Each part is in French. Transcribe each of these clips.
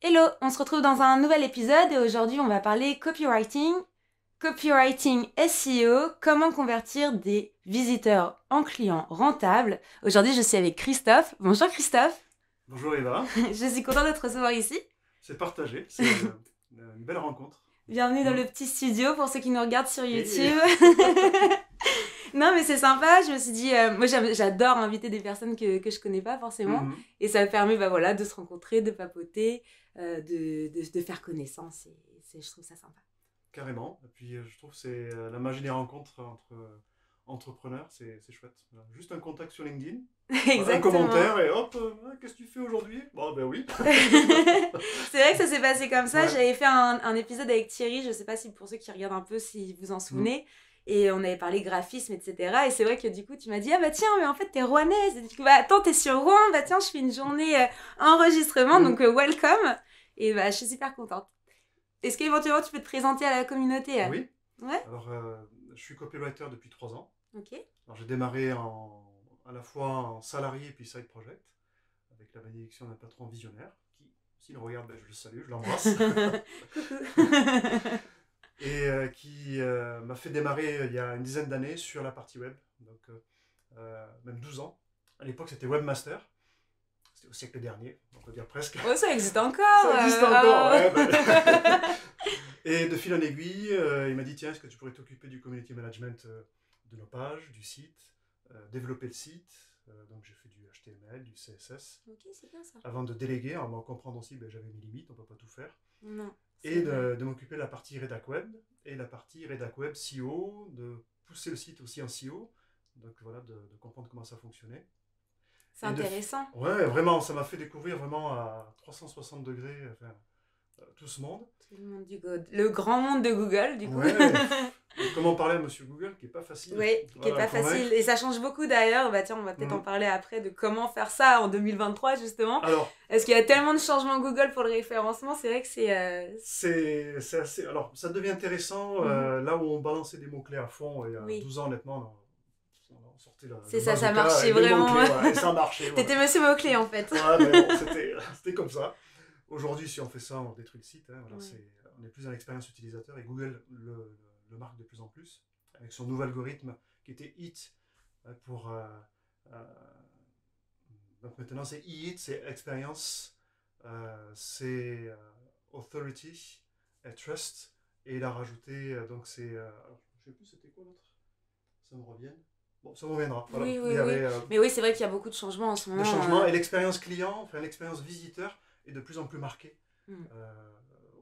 Hello, on se retrouve dans un nouvel épisode et aujourd'hui on va parler copywriting SEO, comment convertir des visiteurs en clients rentables. Aujourd'hui je suis avec Christophe. Bonjour Christophe. Bonjour Eva, Je suis contente de te recevoir ici. c'est partagé, c'est une belle rencontre. Bienvenue dans le petit studio pour ceux qui nous regardent sur YouTube. Et- Non mais c'est sympa, je me suis dit, moi j'adore inviter des personnes que je connais pas forcément Mhm. et ça me permet de se rencontrer, de papoter, de faire connaissance et je trouve ça sympa. Carrément, et puis je trouve que c'est la magie des rencontres entre entrepreneurs, c'est chouette. Voilà. Juste un contact sur LinkedIn, voilà, un Exactement. commentaire et hop, qu'est-ce que tu fais aujourd'hui? Bon ben oui. C'est vrai que ça s'est passé comme ça. Ouais. J'avais fait un épisode avec Thierry, je sais pas si pour ceux qui regardent un peu, si vous en souvenez. Et on avait parlé graphisme, etc. Et c'est vrai que du coup, tu m'as dit, ah bah tiens, mais en fait, t'es rouennaise. Et du coup, bah attends, t'es sur Rouen. Bah tiens, je fais une journée enregistrement, donc welcome. Et bah, je suis super contente. Est-ce qu'éventuellement, tu peux te présenter à la communauté Oui, Ouais. alors je suis copywriter depuis 3 ans. Ok. Alors j'ai démarré à la fois en salarié puis side project, avec la bénédiction d'un patron visionnaire, qui, s'il regarde, ben, je le salue, je l'embrasse. Coucou. Et qui m'a fait démarrer il y a une dizaine d'années sur la partie web, donc même 12 ans. À l'époque, c'était Webmaster. C'était au siècle dernier, on peut dire presque. Oh, ça existe encore. Ça existe encore, ouais. Ben... Et de fil en aiguille, il m'a dit, tiens, est-ce que tu pourrais t'occuper du community management de nos pages, du site, développer le site. Donc j'ai fait du HTML, du CSS. Ok, c'est bien ça. Avant de déléguer, en comprenant aussi, ben, j'avais mes limites, on ne peut pas tout faire. Non. Et de m'occuper de la partie rédac web et la partie rédac web SEO, de pousser le site aussi en SEO, donc voilà, de comprendre comment ça fonctionnait. C'est intéressant. Ouais, vraiment, ça m'a fait découvrir vraiment à 360 degrés enfin, tout ce monde. Tout le monde du Google. Le grand monde de Google, du coup. Ouais. Comment parler à Monsieur Google, qui est pas facile. Oui, qui est pas facile. Et ça change beaucoup d'ailleurs. Bah tiens, on va peut-être en parler après de comment faire ça en 2023 justement. Alors, parce qu'il y a tellement de changements Google pour le référencement, c'est vrai que c'est assez... Alors, ça devient intéressant là où on balançait des mots-clés à fond, il y a 12 ans honnêtement, on sortait c'est ça, ça marchait vraiment. Ouais, et ça marchait. T'étais monsieur mot-clé en fait. Ouais, mais bon, c'était comme ça. Aujourd'hui, si on fait ça, on détruit le site. Hein, voilà, on est plus dans l'expérience utilisateur et Google le marque de plus en plus avec son nouvel algorithme qui était HIT pour. Donc maintenant, c'est HIT, c'est expérience, c'est authority, et trust. Et il a rajouté, donc c'est. Je ne sais plus c'était quoi l'autre. Ça me revient. Bon, ça me reviendra. Voilà. Oui, il y avait, mais oui, c'est vrai qu'il y a beaucoup de changements en ce moment. De changements et l'expérience client, enfin l'expérience visiteur est de plus en plus marquée.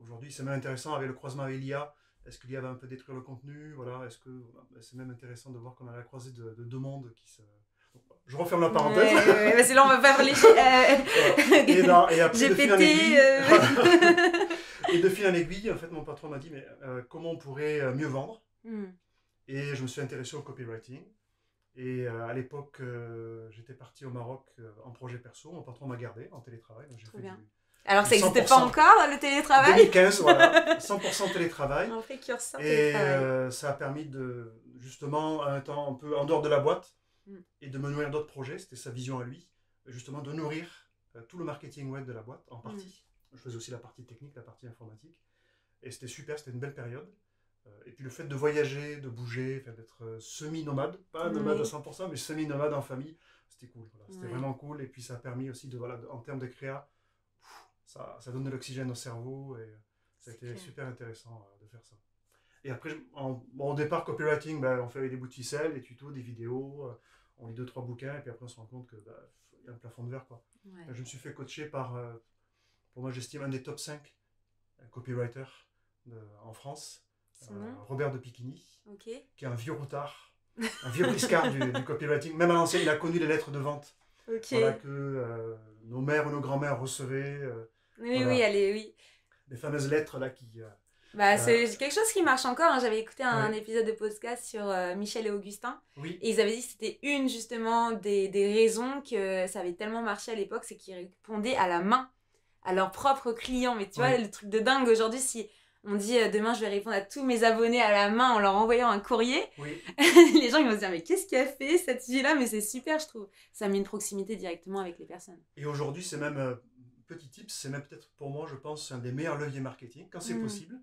Aujourd'hui, c'est même intéressant avec le croisement avec l'IA. Est-ce que l'IA va un peu détruire le contenu? Voilà. Est-ce que c'est même intéressant de voir qu'on a la croisée de deux mondes qui se. Je referme la parenthèse. Ouais, parce que là, on va pas parler. Et après, GPT. Et de fil en aiguille, en fait, mon patron m'a dit mais comment on pourrait mieux vendre? Et je me suis intéressé au copywriting. Et à l'époque, j'étais parti au Maroc en projet perso. Mon patron m'a gardé en télétravail. Donc j'ai fait bien. Alors ça n'existait 100%. Pas encore, le télétravail 2015, voilà. 100% télétravail. Un précurseur télétravail. Et ça a permis de, justement, un temps un peu en dehors de la boîte et de me nourrir d'autres projets. C'était sa vision à lui. Justement, de nourrir tout le marketing web de la boîte en partie. Je faisais aussi la partie technique, la partie informatique. Et c'était super, c'était une belle période. Et puis le fait de voyager, de bouger, d'être semi-nomade, pas nomade à 100%, mais semi-nomade en famille, c'était cool. Voilà. C'était vraiment cool. Et puis ça a permis aussi, en termes de créa, ça donne de l'oxygène au cerveau. Et ça a été super intéressant de faire ça. Et après, au départ, copywriting, on fait des bouts de ficelle, des tutos, des vidéos, on lit 2-3 bouquins, et puis après on se rend compte qu'il y a un plafond de verre. Quoi. Je me suis fait coacher par, pour moi j'estime, un des top 5 copywriters en France. Robert de Piquigny, qui est un vieux routard, un vieux briscard du copywriting. Même à l'ancienne, il a connu les lettres de vente voilà, que nos mères ou nos grands-mères recevaient. Oui. Les fameuses lettres là qui... c'est quelque chose qui marche encore. Hein. J'avais écouté un épisode de podcast sur Michel et Augustin. Et ils avaient dit que c'était une justement des raisons que ça avait tellement marché à l'époque, c'est qu'ils répondaient à la main à leurs propres clients. Mais tu vois, le truc de dingue aujourd'hui, si... On dit demain je vais répondre à tous mes abonnés à la main en leur envoyant un courrier. Les gens ils vont se dire mais qu'est-ce qu'elle fait cette fille là? Mais c'est super je trouve. Ça met une proximité directement avec les personnes. Et aujourd'hui c'est même petit tip, c'est même peut-être pour moi, je pense, un des meilleurs leviers marketing, quand c'est possible,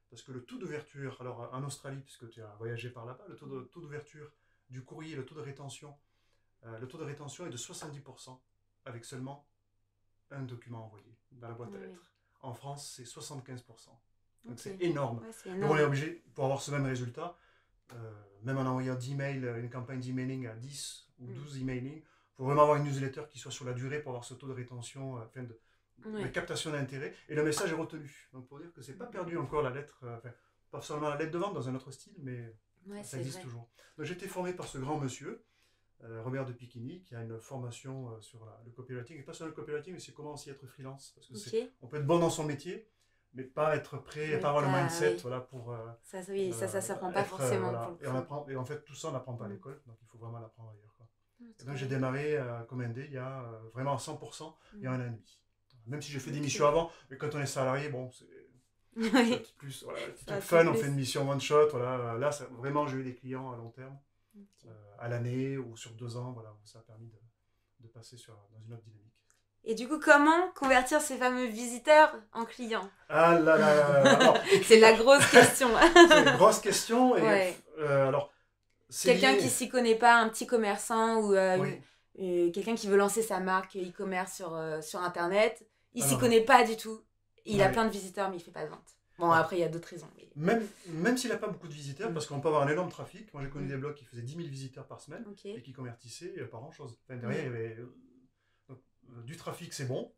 parce que le taux d'ouverture, alors en Australie, puisque tu as voyagé par là-bas, le taux d'ouverture du courrier, le taux de rétention est de 70% avec seulement un document envoyé dans la boîte à lettres. En France, c'est 75%. Donc c'est énorme. Ouais, c'est énorme. Donc on est obligé, pour avoir ce même résultat, même en envoyant 10 mails, une campagne d'emailing à 10 ou 12 emailing, il faut vraiment avoir une newsletter qui soit sur la durée pour avoir ce taux de rétention, de captation d'intérêt. Et le message est retenu. Donc pour dire que c'est pas perdu encore la lettre, pas seulement la lettre de vente dans un autre style, mais ça existe toujours. Donc j'ai été formé par ce grand monsieur, Robert de Piquigny, qui a une formation sur le copywriting, et pas seulement le copywriting, mais c'est comment aussi être freelance. Parce que on peut être bon dans son métier, mais pas être prêt, pas avoir le mindset pour... ça s'apprend pas forcément. Et en fait, tout ça, on n'apprend pas à l'école, donc il faut vraiment l'apprendre ailleurs. Et donc j'ai démarré comme indé il y a vraiment à 100%, il y a 1 an et demi. Même si j'ai fait des missions avant, mais quand on est salarié, bon, c'est plus fun, on fait une mission one shot. Voilà. Là, vraiment, j'ai eu des clients à long terme, à l'année ou sur 2 ans. Voilà, ça a permis de passer dans une autre dynamique. Et du coup, comment convertir ces fameux visiteurs en clients? Ah là là, c'est la grosse question. C'est une grosse question. Et, alors, quelqu'un qui s'y connaît pas, un petit commerçant ou quelqu'un qui veut lancer sa marque e-commerce sur Internet, il s'y connaît pas du tout. Il a plein de visiteurs, mais il fait pas de vente. Bon, après, il y a d'autres raisons. Mais... Même s'il n'a pas beaucoup de visiteurs, parce qu'on peut avoir un énorme trafic. Moi, j'ai connu des blogs qui faisaient 10 000 visiteurs par semaine et qui convertissaient pas grand-chose. Enfin, derrière, il y avait... du trafic, c'est bon,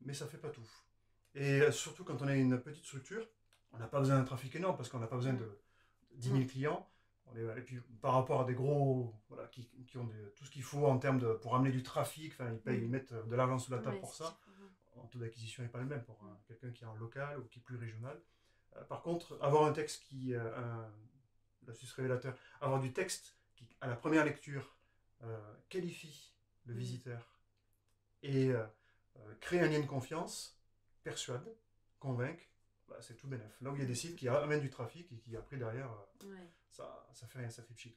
mais ça ne fait pas tout. Et surtout quand on a une petite structure, on n'a pas besoin d'un trafic énorme parce qu'on n'a pas besoin de 10 000 clients. Et puis par rapport à des gros qui ont tout ce qu'il faut en termes pour amener du trafic, ils mettent de l'argent sous la table pour ça. En taux d'acquisition n'est pas le même pour quelqu'un qui est en local ou qui est plus régional. Par contre, avoir un texte l'astuce révélateur, avoir du texte qui, à la première lecture, qualifie le visiteur et créer un lien de confiance, persuade, convainc, c'est tout bénef. Là où il y a des sites qui amènent du trafic et qui après derrière, ça fait rien, ça fait pchit.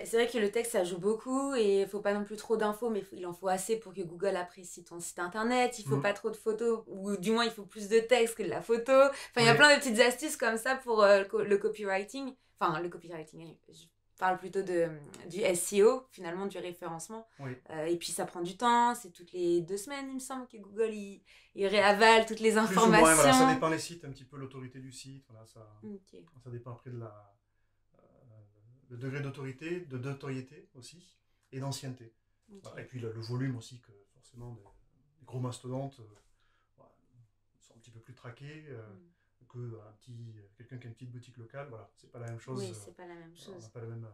C'est vrai que le texte ça joue beaucoup et il faut pas non plus trop d'infos, mais il en faut assez pour que Google apprécie ton site internet. Il faut pas trop de photos, ou du moins il faut plus de texte que de la photo. Enfin, il y a plein de petites astuces comme ça pour le copywriting. Enfin, le copywriting, je parle plutôt du SEO, finalement, du référencement. Et puis ça prend du temps, c'est toutes les 2 semaines, il me semble, que Google il réavale toutes les informations. Plus ou moins, ça dépend des sites, un petit peu l'autorité du site. Ça dépend après le degré d'autorité, de notoriété aussi, et d'ancienneté. Et puis le volume aussi, que forcément des gros mastodontes sont un petit peu plus traqués que quelqu'un qui a une petite boutique locale. Voilà, c'est pas la même chose. Oui, c'est pas la même chose. On n'a pas la même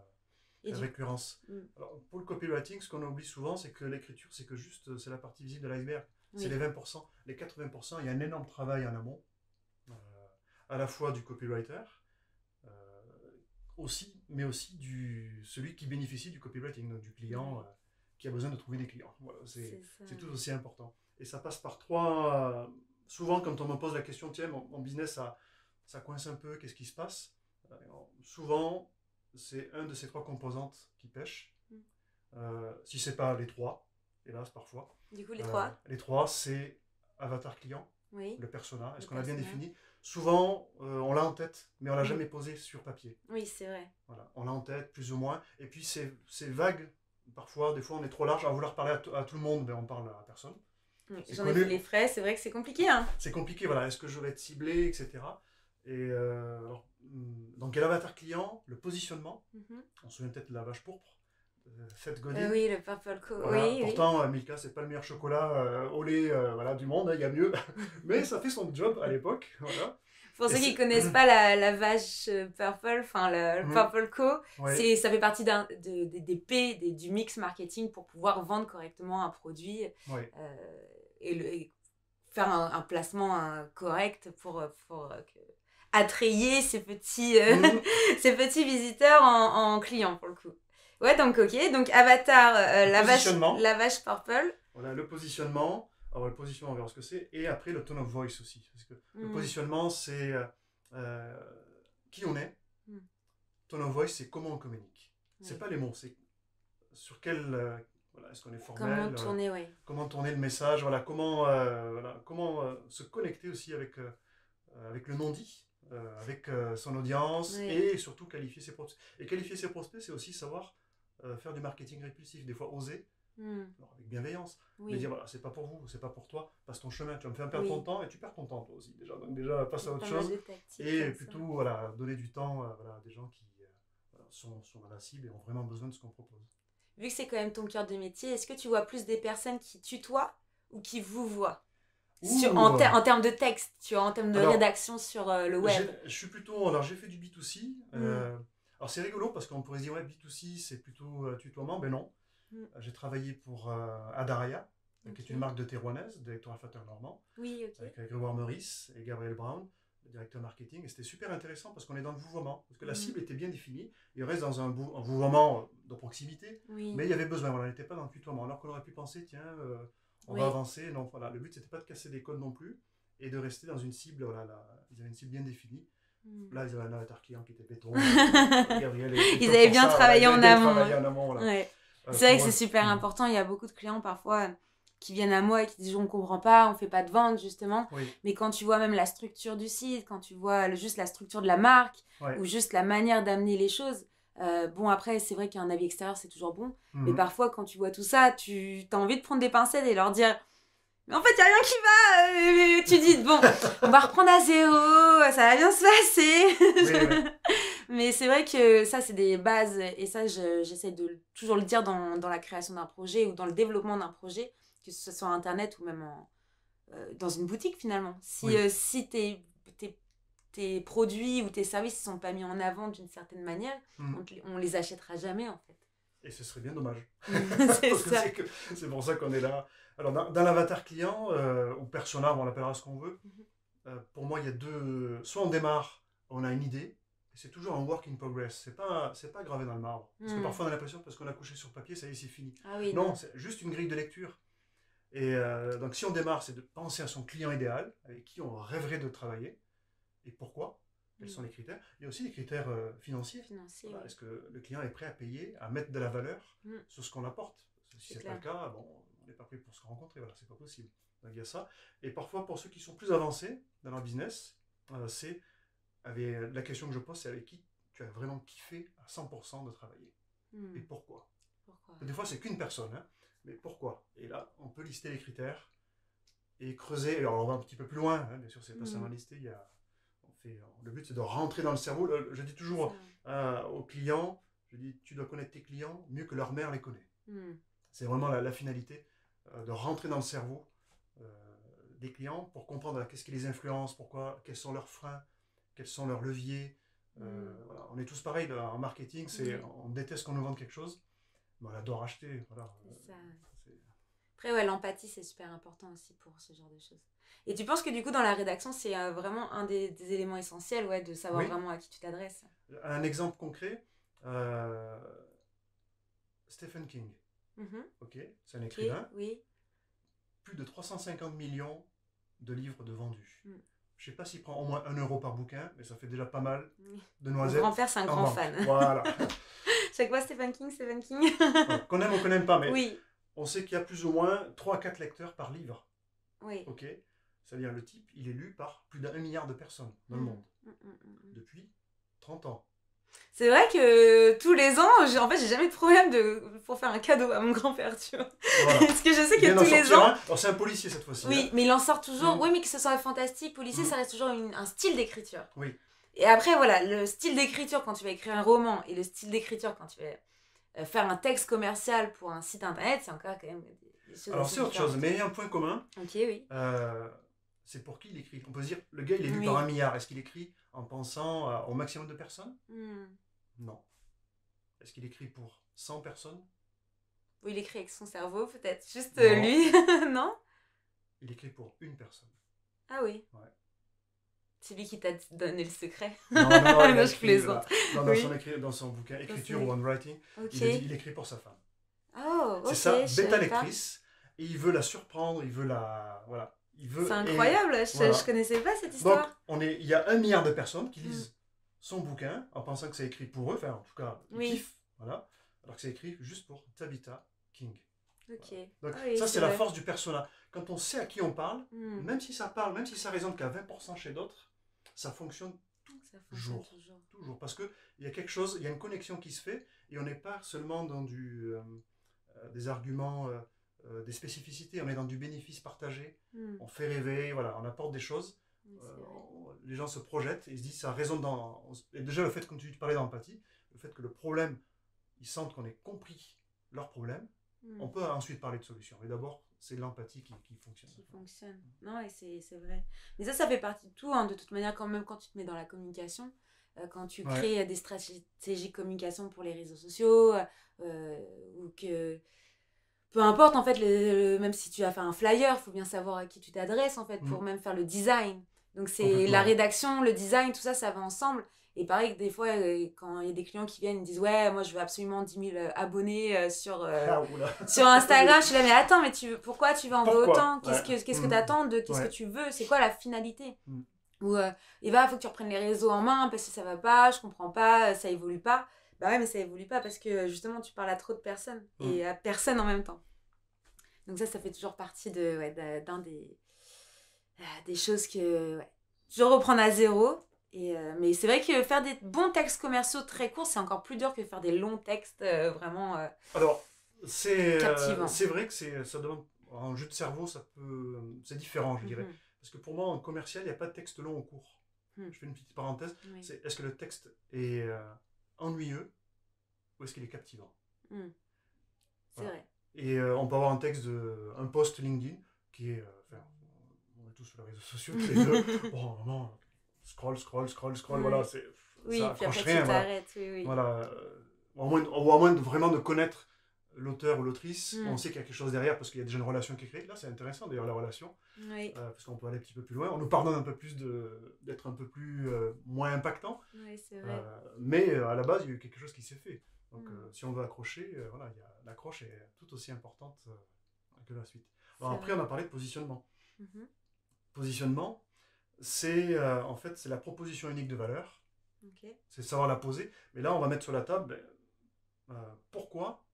récurrence. Alors, pour le copywriting, ce qu'on oublie souvent, c'est que l'écriture, c'est la partie visible de l'iceberg. C'est les 20%. Les 80%, il y a un énorme travail en amont, à la fois du copywriter, mais aussi celui qui bénéficie du copywriting, donc du client qui a besoin de trouver des clients. Voilà, c'est tout aussi important. Et ça passe par 3... souvent, quand on me pose la question, tiens, mon business, ça coince un peu, qu'est-ce qui se passe? Souvent, c'est un de ces 3 composantes qui pêche. Si ce n'est pas les 3, hélas, parfois. Du coup, les 3 Les 3, c'est avatar client, le persona, est-ce qu'on a bien défini? Souvent, on l'a en tête, mais on ne l'a jamais posé sur papier. Oui, c'est vrai. Voilà, on l'a en tête, plus ou moins. Et puis, c'est vague. Parfois, des fois, on est trop large à vouloir parler à tout le monde, mais on parle à personne. J'en ai vu les frais, c'est vrai que c'est compliqué. Hein. C'est compliqué, voilà. Est-ce que je vais être ciblé, etc. Et donc, il y a l'avatar client, le positionnement. On se souvient peut-être de la vache pourpre. Seth Godin. Oui, le Purple Co. Voilà. Pourtant, Milka, c'est pas le meilleur chocolat au lait du monde, il y a mieux. Mais ça fait son job à l'époque. Voilà. Pour ceux qui ne connaissent pas la vache Purple, enfin le Purple Co, ça fait partie des P, du mix marketing pour pouvoir vendre correctement un produit et faire un placement correct pour attrayer ces petits visiteurs en clients pour le coup. Ouais, donc ok, donc avatar, la vache Purple. Voilà, le positionnement. Alors le positionnement, on verra ce que c'est. Et après, le tone of voice aussi. Parce que le positionnement, c'est qui on est. Tone of voice, c'est comment on communique. C'est pas les mots, c'est sur quel voilà, est-ce qu'on est formel, comment tourner le message, voilà, comment se connecter aussi avec le non-dit, avec son audience et surtout qualifier ses prospects. Et qualifier ses prospects, c'est aussi savoir faire du marketing répulsif, des fois oser, alors avec bienveillance, mais dire voilà, c'est pas pour vous, c'est pas pour toi, passe ton chemin, tu vas me faire perdre ton temps et tu perds ton temps toi aussi déjà, donc déjà passe à autre chose et plutôt voilà, donner du temps voilà, à des gens qui sont dans la cible et ont vraiment besoin de ce qu'on propose. Vu que c'est quand même ton cœur de métier, est-ce que tu vois plus des personnes qui tutoient ou qui vous voient en termes de texte, tu vois, en termes de rédaction sur le web? Je suis plutôt... Alors, j'ai fait du B2C. Alors, c'est rigolo parce qu'on pourrait se dire, ouais, B2C, c'est plutôt tutoiement. Ben non. J'ai travaillé pour Adaraya, qui est une marque de thé rouennaise, d'électroraffinateur normand. Oui, ok. Avec Grégoire Meurice et Gabriel Brown, le directeur marketing. Et c'était super intéressant parce qu'on est dans le vouvoiement. Parce que la cible était bien définie. Il reste dans un vouvoiement de proximité. Mais il y avait besoin. Voilà, on n'était pas dans le tutoiement. Alors qu'on aurait pu penser, tiens... on va avancer. Non, voilà, le but, c'était pas de casser des codes non plus et de rester dans une cible. Voilà, ils avaient une cible bien définie. Là, ils avaient un avatar client qui était béton. Ils avaient bien travaillé en amont. Voilà. C'est vrai que c'est super important. Il y a beaucoup de clients parfois qui viennent à moi et qui disent on comprend pas, on fait pas de vente justement. Mais quand tu vois même la structure du site, quand tu vois juste la structure de la marque ou juste la manière d'amener les choses. Bon, après, c'est vrai qu'un avis extérieur, c'est toujours bon. Mais parfois, quand tu vois tout ça, tu as envie de prendre des pincettes et leur dire mais en fait, il n'y a rien qui va. Tu dis bon, on va reprendre à zéro, ça va bien se passer. Mais c'est vrai que ça, c'est des bases. Et ça, j'essaie de toujours le dire dans la création d'un projet ou dans le développement d'un projet, que ce soit sur Internet ou même dans une boutique finalement. Si tes produits ou tes services ne sont pas mis en avant d'une certaine manière, on les achètera jamais en fait. Et ce serait bien dommage. C'est pour ça qu'on est là. Alors dans l'avatar client, ou persona, on l'appellera ce qu'on veut, pour moi il y a deux... Soit on démarre, on a une idée, et c'est toujours un work in progress. C'est pas gravé dans le marbre. Parce que parfois on a l'impression, parce qu'on a couché sur papier, ça y est, c'est fini. Non, c'est juste une grille de lecture. Et donc si on démarre, c'est de penser à son client idéal, avec qui on rêverait de travailler. Et pourquoi? Quels sont les critères? Il y a aussi des critères financiers. Voilà, est-ce que le client est prêt à payer, à mettre de la valeur sur ce qu'on apporte? Si ce n'est pas le cas, bon, on n'est pas prêt pour se rencontrer, voilà, c'est pas possible. Donc il y a ça. Et parfois, pour ceux qui sont plus avancés dans leur business, la question que je pose, c'est avec qui tu as vraiment kiffé à 100% de travailler. Et pourquoi? Des fois, c'est qu'une personne, hein, mais pourquoi? Et là, on peut lister les critères et creuser. Alors, on va un petit peu plus loin, hein, bien sûr, c'est pas seulement lister, il y a... Le but, c'est de rentrer dans le cerveau. Je dis toujours aux clients, je dis, tu dois connaître tes clients mieux que leur mère les connaît. C'est vraiment la finalité, de rentrer dans le cerveau des clients pour comprendre qu'est-ce qui les influence, pourquoi, quels sont leurs freins, quels sont leurs leviers. Voilà. On est tous pareils en marketing, on déteste qu'on nous vende quelque chose, mais on adore acheter. Voilà. C'est ça. Après, l'empathie, c'est super important aussi pour ce genre de choses. Et tu penses que du coup, dans la rédaction, c'est vraiment un des éléments essentiels, de savoir vraiment à qui tu t'adresses? Un exemple concret, Stephen King. Ok, c'est un écrivain. Plus de 350 millions de livres de vendus. Je ne sais pas s'il prend au moins 1 euro par bouquin, mais ça fait déjà pas mal de noisettes. Mon grand-père, c'est un grand fan. Voilà. Chaque fois, Stephen King. Voilà. Qu'on aime ou qu'on n'aime pas, mais on sait qu'il y a plus ou moins 3-4 lecteurs par livre. Ok. C'est-à-dire le type, il est lu par plus d'1 milliard de personnes dans le monde. Depuis 30 ans. C'est vrai que tous les ans, en fait, j'ai jamais de problème pour faire un cadeau à mon grand-père, tu vois. Voilà. Parce que je sais que tous les ans... Alors c'est un policier cette fois-ci. Oui, mais il en sort toujours... Oui, mais que ce soit fantastique, policier, ça reste toujours un style d'écriture. Et après, voilà, le style d'écriture quand tu vas écrire un roman et le style d'écriture quand tu vas faire un texte commercial pour un site internet, c'est encore quand même des choses. Alors c'est autre chose, mais il y a un point commun. Ok, oui. C'est pour qui il écrit. On peut se dire, le gars il est lu par 1 milliard. Est-ce qu'il écrit en pensant au maximum de personnes? Non. Est-ce qu'il écrit pour 100 personnes? Oui, il écrit avec son cerveau, peut-être. Juste lui, non? Il écrit pour une personne. Ah oui. C'est lui qui t'a donné le secret. Non, je plaisante. Dans son bouquin Écriture ou Handwriting, il écrit pour sa femme. Oh, ok. C'est ça, bêta lectrice. Et il veut la surprendre, il veut la... Voilà. C'est incroyable, je connaissais pas cette histoire. Donc, il y a 1 milliard de personnes qui lisent son bouquin en pensant que c'est écrit pour eux, enfin en tout cas, ils kiffent, voilà, alors que c'est écrit juste pour Tabitha King. Ok. Donc oui, ça, c'est la force du persona. Quand on sait à qui on parle, même si ça parle, même si ça résonne qu'à 20% chez d'autres, ça fonctionne toujours. Toujours. Parce qu'il y a quelque chose, il y a une connexion qui se fait, et on n'est pas seulement dans des arguments, des spécificités, on est dans du bénéfice partagé, on fait rêver, voilà, on apporte des choses, les gens se projettent et ils se disent ça résonne dans... Et déjà le fait, comme tu parlais d'empathie, le fait que le problème, ils sentent qu'on ait compris leur problème, on peut ensuite parler de solutions. Mais d'abord, c'est l'empathie qui fonctionne. Qui fonctionne. Non, et c'est vrai. Mais ça fait partie de tout, hein, de toute manière, quand même quand tu te mets dans la communication, quand tu crées des stratégies de communication pour les réseaux sociaux, ou que... Peu importe, en fait, même si tu as fait un flyer, il faut bien savoir à qui tu t'adresses, en fait, pour même faire le design. Donc, c'est la rédaction, le design, tout ça, ça va ensemble. Et pareil, que des fois, quand il y a des clients qui viennent, ils disent « Ouais, moi, je veux absolument 10 000 abonnés sur Instagram. » Je suis là « Mais attends, mais pourquoi tu veux en veux autant ? Qu'est-ce que tu attends ? Qu'est-ce que tu veux ? C'est quoi la finalité ?» Ou « Il faut que tu reprennes les réseaux en main parce que ça va pas, je comprends pas, ça évolue pas. » Bah ouais, mais ça évolue pas parce que justement, tu parles à trop de personnes et à personne en même temps. Donc ça fait toujours partie d'un des choses que je reprends à zéro. Mais c'est vrai que faire des bons textes commerciaux très courts, c'est encore plus dur que faire des longs textes vraiment Alors, captivants. C'est vrai que ça demande un jeu de cerveau, c'est différent, je dirais. Parce que pour moi, en commercial, il n'y a pas de texte long ou court. Je fais une petite parenthèse. Est-ce que le texte est ennuyeux ou est-ce qu'il est captivant ? C'est vrai. Et on peut avoir un texte, un post LinkedIn qui est... on est tous sur les réseaux sociaux, tous les deux. Bon, vraiment, scroll, voilà, ça accroche rien. Voilà. Au moins vraiment de connaître l'auteur ou l'autrice, on sait qu'il y a quelque chose derrière parce qu'il y a déjà une relation qui est créée. Là, c'est intéressant d'ailleurs, la relation. Parce qu'on peut aller un petit peu plus loin. On nous pardonne un peu plus d'être un peu plus moins impactant. Oui, c'est vrai. Mais à la base, il y a eu quelque chose qui s'est fait. Donc, si on veut accrocher, l'accroche est tout aussi importante que la suite. Alors, après, on a parlé de positionnement. Positionnement, c'est en fait, c'est la proposition unique de valeur. C'est savoir la poser. Mais là, on va mettre sur la table pourquoi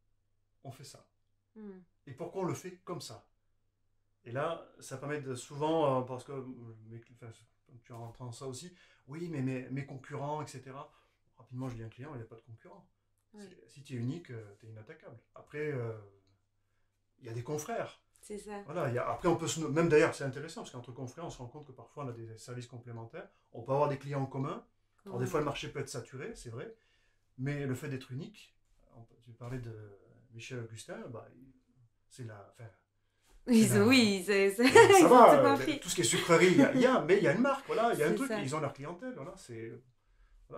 on fait ça. Et pourquoi on le fait comme ça. Et là, ça permet souvent, parce que tu entends ça aussi, oui, mais mes concurrents, etc. Rapidement, je dis à un client, il n'y a pas de concurrent. Si tu es unique, tu es inattaquable. Après, il y a des confrères. C'est ça. Voilà, après, on peut même d'ailleurs, c'est intéressant, parce qu'entre confrères, on se rend compte que parfois, on a des services complémentaires. On peut avoir des clients en commun. Alors, des fois, le marché peut être saturé, c'est vrai. Mais le fait d'être unique, tu parlais de Michel Augustin, c'est la... Oui, c'est ça va, tout ce qui est sucrerie, mais il y a une marque, voilà, il y a un truc, ils ont leur clientèle, voilà,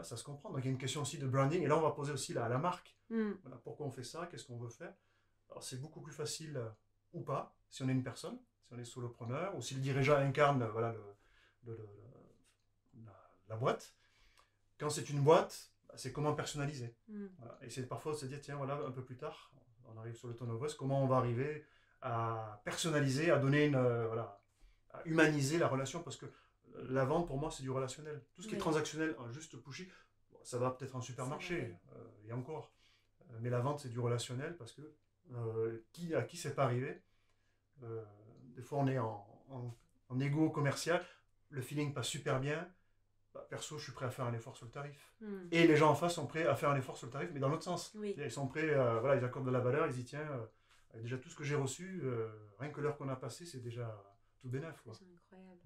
ça se comprend. Donc il y a une question aussi de branding, et là on va poser aussi à la marque, voilà, pourquoi on fait ça, qu'est-ce qu'on veut faire. Alors c'est beaucoup plus facile ou pas, si on est une personne, si on est solopreneur, ou si le dirigeant incarne voilà, la boîte. Quand c'est une boîte, c'est comment personnaliser. Voilà. Et c'est parfois de se dire, tiens, voilà, un peu plus tard, on arrive sur le tone of voice, comment on va arriver à personnaliser, à donner à humaniser la relation, parce que la vente pour moi c'est du relationnel. Tout ce qui est transactionnel, juste pushy, ça va peut-être en supermarché, et encore. Mais la vente c'est du relationnel parce que à qui c'est pas arrivé. Des fois on est en égo commercial, le feeling passe super bien. Perso, je suis prêt à faire un effort sur le tarif. Et les gens en face sont prêts à faire un effort sur le tarif, mais dans l'autre sens. Ils sont prêts, ils accordent de la valeur, ils y tiennent. Déjà tout ce que j'ai reçu, rien que l'heure qu'on a passée, c'est déjà tout bénef. C'est incroyable.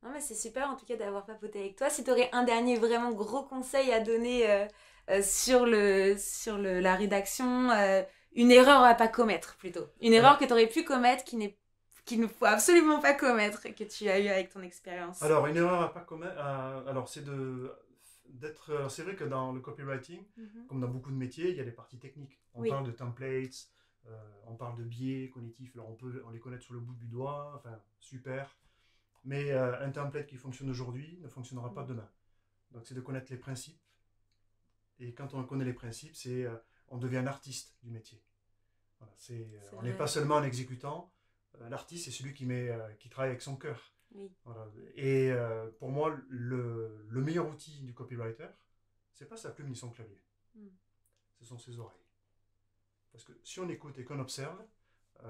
Non, mais c'est super en tout cas d'avoir papoté avec toi. Si tu aurais un dernier vraiment gros conseil à donner sur la rédaction, une erreur à pas commettre plutôt. Une erreur que tu aurais pu commettre qu'il ne faut absolument pas commettre, que tu as eu avec ton expérience. Alors, une erreur à pas commettre, c'est vrai que dans le copywriting, comme dans beaucoup de métiers, il y a des parties techniques. On parle de templates, on parle de biais cognitifs, alors on peut les connaître sur le bout du doigt, enfin, super. Mais un template qui fonctionne aujourd'hui ne fonctionnera pas demain. Donc c'est de connaître les principes. Et quand on connaît les principes, on devient un artiste du métier. Voilà, on n'est pas seulement un exécutant. L'artiste, c'est celui qui travaille avec son cœur. Voilà. Et pour moi, le meilleur outil du copywriter, c'est pas sa plume ni son clavier. Ce sont ses oreilles. Parce que si on écoute et qu'on observe,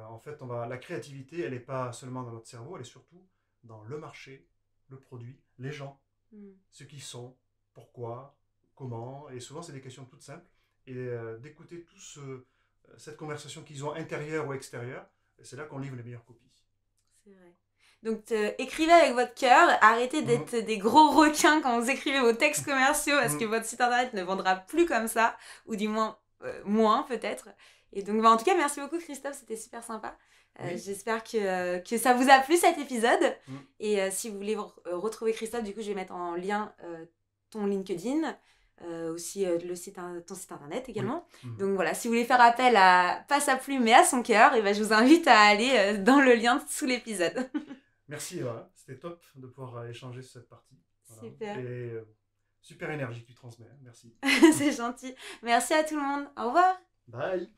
En fait, la créativité, elle n'est pas seulement dans notre cerveau, elle est surtout dans le marché, le produit, les gens, ce qu'ils sont, pourquoi, comment. Et souvent, c'est des questions toutes simples. Et d'écouter cette conversation qu'ils ont intérieure ou extérieure, c'est là qu'on livre les meilleures copies. C'est vrai. Donc, écrivez avec votre cœur, arrêtez d'être des gros requins quand vous écrivez vos textes commerciaux parce que votre site internet ne vendra plus comme ça, ou du moins, moins peut-être. Et donc, en tout cas, merci beaucoup Christophe, c'était super sympa. J'espère que ça vous a plu cet épisode. Et si vous voulez retrouver Christophe, du coup, je vais mettre en lien ton LinkedIn. Aussi ton site internet également. Donc voilà, si vous voulez faire appel à pas sa plume mais à son cœur, et je vous invite à aller dans le lien sous l'épisode. Merci Eva, c'était top de pouvoir échanger sur cette partie. Voilà. Super. Et super énergie que tu transmets, merci. C'est gentil. Merci à tout le monde, au revoir. Bye.